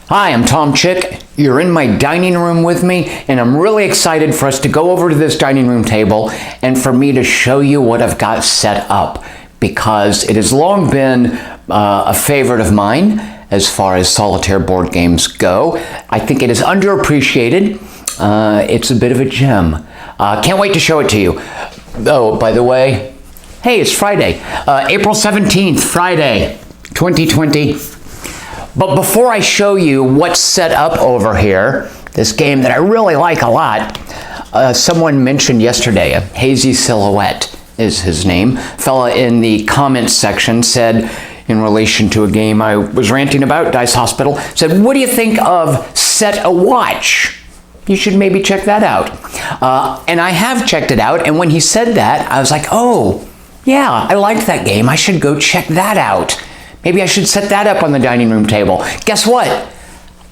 Hi, I'm Tom Chick. You're in my dining room with me, and I'm really excited for us to go over to this dining room table and for me to show you what I've got set up, because it has long been a favorite of mine as far as solitaire board games go. I think it is underappreciated. It's a bit of a gem. Can't wait to show it to you. Oh, by the way, hey, it's Friday, April 17th, Friday, 2020. But before I show you what's set up over here, this game that I really like a lot, someone mentioned yesterday, a Hazy Silhouette is his name. Fella in the comments section said, in relation to a game I was ranting about, Dice Hospital, said, what do you think of Set a Watch? You should maybe check that out. And I have checked it out, and when he said that, I was like, oh, yeah, I liked that game. I should go check that out. Maybe I should set that up on the dining room table. Guess what?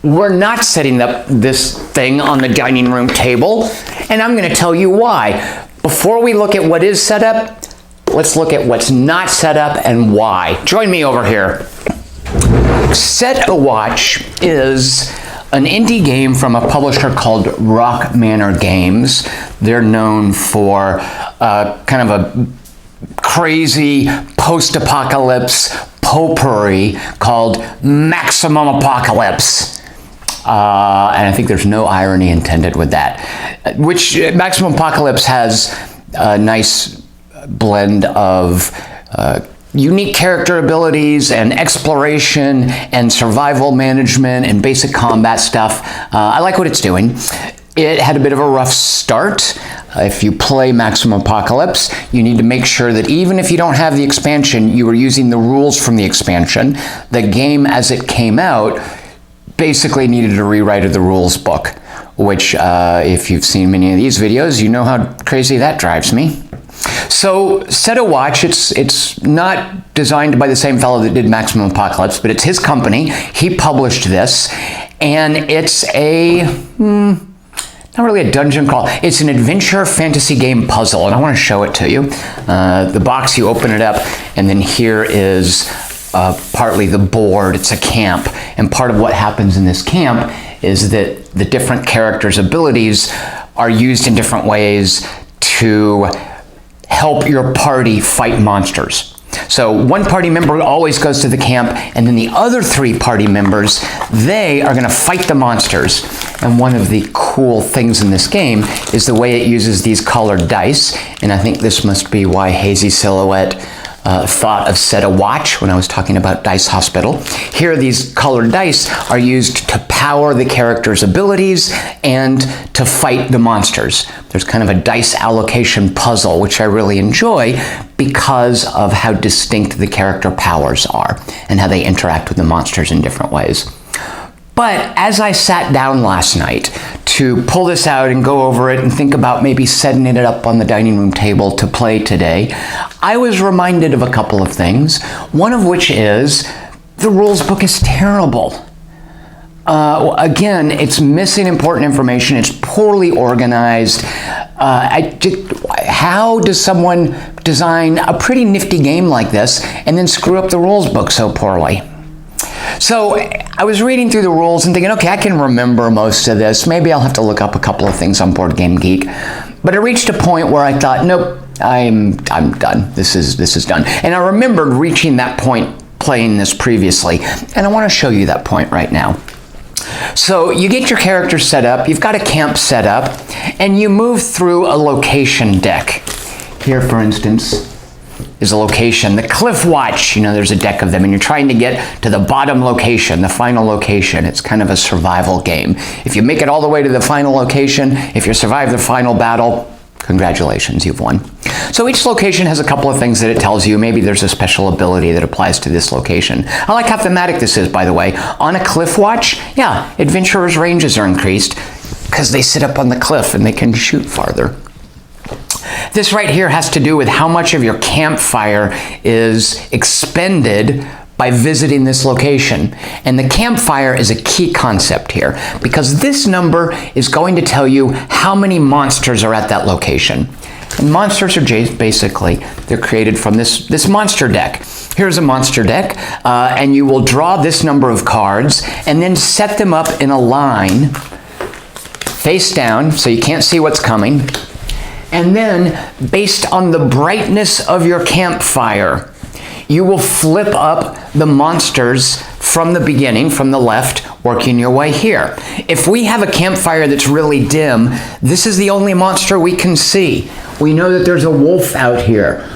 We're not setting up this thing on the dining room table, and I'm going to tell you why. Before we look at what is set up, let's look at what's not set up and why. Join me over here. Set a Watch is an indie game from a publisher called Rock Manor Games. They're known for kind of a crazy post-apocalypse potpourri called Maximum Apocalypse. And I think there's no irony intended with that. Which Maximum Apocalypse has a nice blend of unique character abilities and exploration and survival management and basic combat stuff. I like what it's doing. It had a bit of a rough start. If you play Maximum Apocalypse, you need to make sure that even if you don't have the expansion, you are using the rules from the expansion. The game, as it came out, basically needed a rewrite of the rules book, which, if you've seen many of these videos, you know how crazy that drives me. So, Set a Watch, it's not designed by the same fellow that did Maximum Apocalypse, but it's his company. He published this, and it's not really a dungeon crawl. It's an adventure fantasy game puzzle, and I want to show it to you. The box, you open it up, and then here is partly the board. It's a camp, and part of what happens in this camp is that the different characters' abilities are used in different ways to help your party fight monsters. So one party member always goes to the camp, and then the other three party members, they are going to fight the monsters. And one of the cool things in this game is the way it uses these colored dice, and I think this must be why Hazy Silhouette thought of Set a Watch when I was talking about Dice Hospital. Here, these colored dice are used to power the character's abilities and to fight the monsters. There's kind of a dice allocation puzzle, which I really enjoy because of how distinct the character powers are and how they interact with the monsters in different ways. But as I sat down last night to pull this out and go over it and think about maybe setting it up on the dining room table to play today, I was reminded of a couple of things, one of which is the rules book is terrible. Again, it's missing important information. It's poorly organized. How does someone design a pretty nifty game like this and then screw up the rules book so poorly? So I was reading through the rules and thinking, okay, I can remember most of this. Maybe I'll have to look up a couple of things on Board Game Geek. But I reached a point where I thought, nope, I'm done. This is done. And I remembered reaching that point playing this previously, and I want to show you that point right now. So you get your character set up, you've got a camp set up, and you move through a location deck. Here, for instance, is a location. The Cliff Watch, there's a deck of them, and you're trying to get to the bottom location, the final location. It's kind of a survival game. If you make it all the way to the final location, if you survive the final battle, congratulations, you've won. So each location has a couple of things that it tells you. Maybe there's a special ability that applies to this location. I like how thematic this is, by the way. On a Cliff Watch, yeah, adventurers' ranges are increased because they sit up on the cliff and they can shoot farther. This right here has to do with how much of your campfire is expended by visiting this location. And the campfire is a key concept here because this number is going to tell you how many monsters are at that location. And monsters are basically, they're created from this monster deck. Here's a monster deck, and you will draw this number of cards and then set them up in a line face down so you can't see what's coming. And then, based on the brightness of your campfire, you will flip up the monsters from the beginning, from the left, working your way here. If we have a campfire that's really dim, this is the only monster we can see. We know that there's a wolf out here.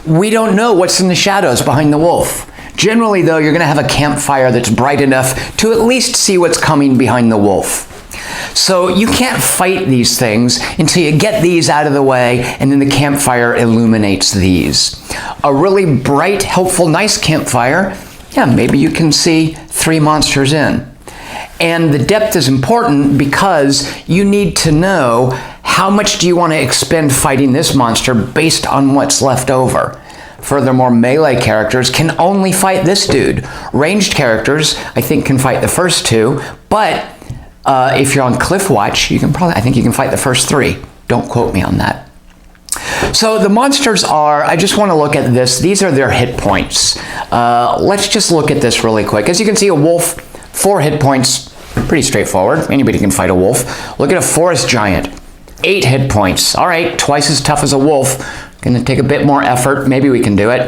We don't know what's in the shadows behind the wolf. Generally, though, you're going to have a campfire that's bright enough to at least see what's coming behind the wolf. So you can't fight these things until you get these out of the way, and then the campfire illuminates these. A really bright, helpful, nice campfire, yeah, maybe you can see 3 monsters in. And the depth is important because you need to know how much do you want to expend fighting this monster based on what's left over. Furthermore, melee characters can only fight this dude. Ranged characters, I think, can fight the first 2, but if you're on Cliff Watch, I think you can fight the first 3. Don't quote me on that. So the monsters are, I just want to look at this. These are their hit points. Let's just look at this really quick. As you can see, a wolf, 4 hit points, pretty straightforward. Anybody can fight a wolf. Look at a forest giant, 8 hit points. All right, twice as tough as a wolf. Gonna take a bit more effort. Maybe we can do it.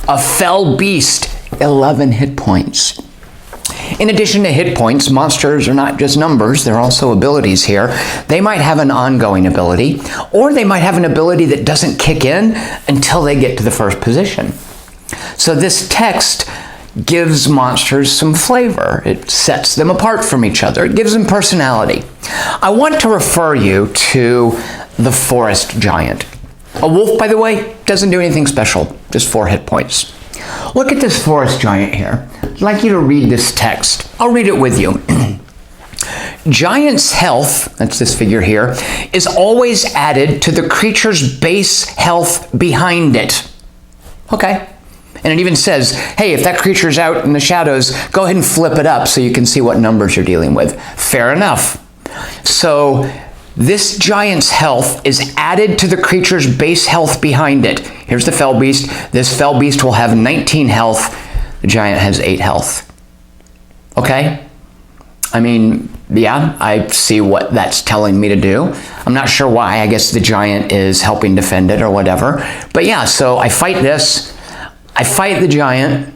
A fell beast, 11 hit points. In addition to hit points, monsters are not just numbers, they're also abilities here. They might have an ongoing ability, or they might have an ability that doesn't kick in until they get to the first position. So this text gives monsters some flavor. It sets them apart from each other. It gives them personality. I want to refer you to the forest giant. A wolf, by the way, doesn't do anything special, just 4 hit points. Look at this forest giant here. I'd like you to read this text. I'll read it with you. Giant's health, that's this figure here, is always added to the creature's base health behind it. Okay. And it even says, hey, if that creature's out in the shadows, go ahead and flip it up so you can see what numbers you're dealing with. Fair enough. So this giant's health is added to the creature's base health behind it. Here's the fell beast. This fell beast will have 19 health. The giant has 8 health. Okay? I mean, yeah, I see what that's telling me to do. I'm not sure why. I guess the giant is helping defend it or whatever. But yeah, so I fight this. I fight the giant.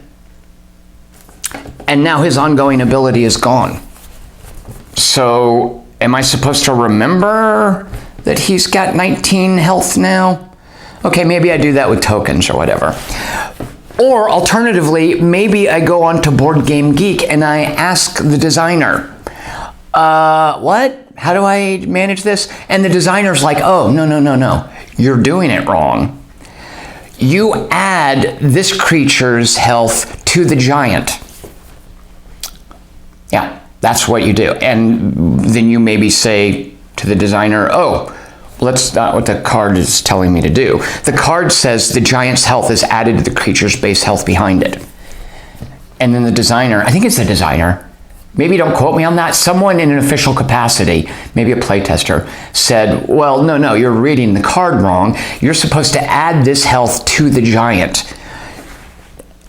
And now his ongoing ability is gone. So am I supposed to remember that he's got 19 health now? Okay, maybe I do that with tokens or whatever. Or alternatively, maybe I go on to Board Game Geek and I ask the designer, what? How do I manage this? And the designer's like, oh, no. You're doing it wrong. You add this creature's health to the giant. Yeah, that's what you do. And then you maybe say to the designer, oh, well, that's not what the card is telling me to do. The card says the giant's health is added to the creature's base health behind it. And then the designer, I think it's the designer, maybe don't quote me on that, someone in an official capacity, maybe a playtester, said, well, no, you're reading the card wrong. You're supposed to add this health to the giant.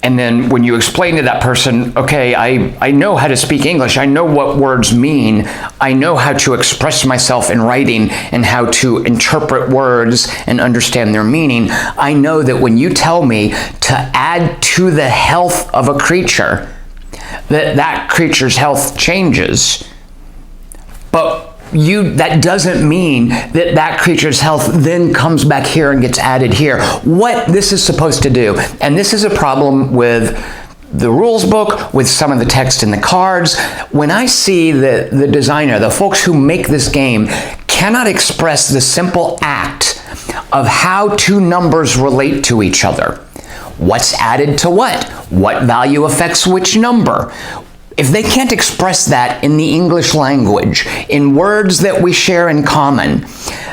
And then when you explain to that person, okay, I know how to speak English, I know what words mean, I know how to express myself in writing and how to interpret words and understand their meaning, I know that when you tell me to add to the health of a creature, that creature's health changes. But that doesn't mean that creature's health then comes back here and gets added here. What this is supposed to do, and this is a problem with the rules book, with some of the text in the cards, when I see the designer, the folks who make this game, cannot express the simple act of how 2 numbers relate to each other. What's added to what? What value affects which number? If they can't express that in the English language, in words that we share in common,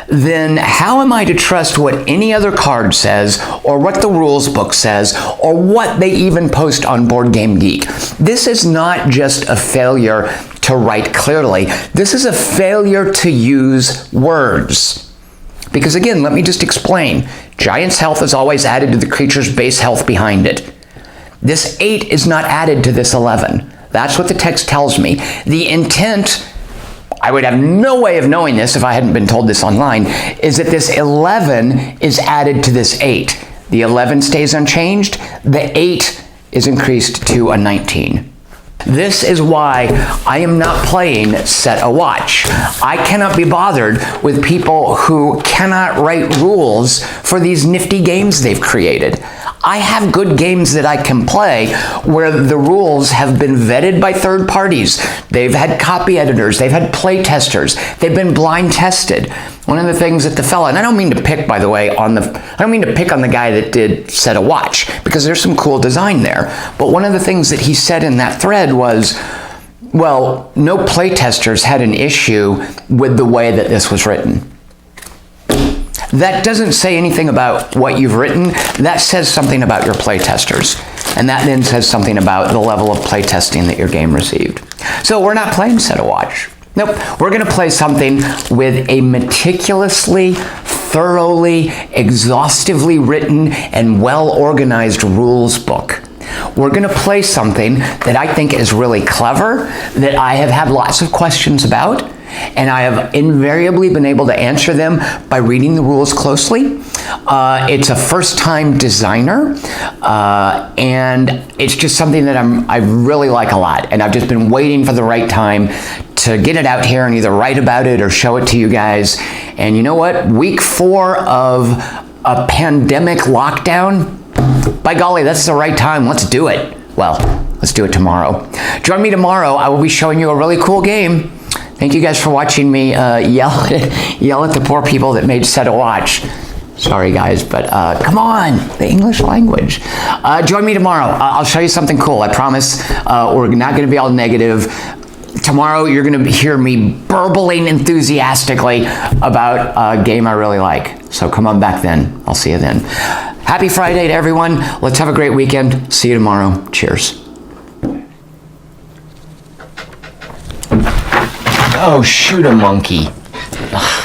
then how am I to trust what any other card says, or what the rules book says, or what they even post on Board Game Geek? This is not just a failure to write clearly. This is a failure to use words. Because again, let me just explain. Giant's health is always added to the creature's base health behind it. This 8 is not added to this 11. That's what the text tells me. The intent, I would have no way of knowing this if I hadn't been told this online, is that this 11 is added to this 8. The 11 stays unchanged. The 8 is increased to a 19. This is why I am not playing Set a Watch. I cannot be bothered with people who cannot write rules for these nifty games they've created. I have good games that I can play where the rules have been vetted by third parties. They've had copy editors, they've had play testers, they've been blind tested. One of the things that the fella, and I don't mean to pick, by the way, I don't mean to pick on the guy that did Set a Watch, because there's some cool design there. But one of the things that he said in that thread was, well, no playtesters had an issue with the way that this was written. That doesn't say anything about what you've written. That says something about your playtesters. And that then says something about the level of playtesting that your game received. So we're not playing Set a Watch. Nope, we're going to play something with a meticulously, thoroughly, exhaustively written and well-organized rules book. We're going to play something that I think is really clever, that I have had lots of questions about, and I have invariably been able to answer them by reading the rules closely. It's a first-time designer, and it's just something that I really like a lot, and I've just been waiting for the right time to get it out here and either write about it or show it to you guys. And you know what? Week 4 of a pandemic lockdown, by golly, that's the right time. Let's do it. Well, let's do it tomorrow. Join me tomorrow. I will be showing you a really cool game. Thank you guys for watching me yell at the poor people that made Set a Watch. Sorry guys, but come on, the English language. Join me tomorrow. I'll show you something cool. I promise we're not going to be all negative. Tomorrow you're going to hear me burbling enthusiastically about a game I really like. So come on back then. I'll see you then. Happy Friday to everyone. Let's have a great weekend. See you tomorrow. Cheers. Oh, shoot a monkey. Ugh.